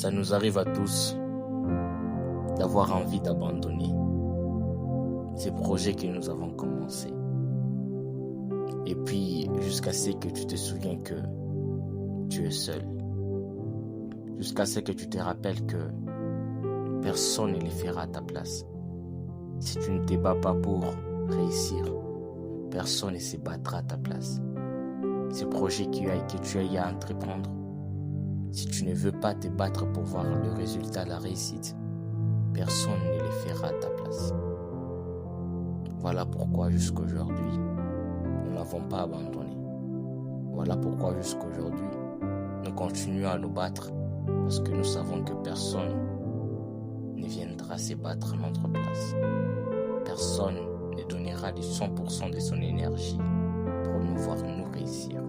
Ça nous arrive à tous d'avoir envie d'abandonner ces projets que nous avons commencés. Et puis, jusqu'à ce que tu te souviens que tu es seul. Jusqu'à ce que tu te rappelles que personne ne le fera à ta place. Si tu ne te bats pas pour réussir, personne ne se battra à ta place. Ces projets que tu as à entreprendre, si tu ne veux pas te battre pour voir le résultat, la réussite, personne ne le fera à ta place. Voilà pourquoi jusqu'aujourd'hui, nous n'avons pas abandonné. Voilà pourquoi jusqu'aujourd'hui, nous continuons à nous battre parce que nous savons que personne ne viendra se battre à notre place. Personne ne donnera du 100% de son énergie pour nous voir nous réussir.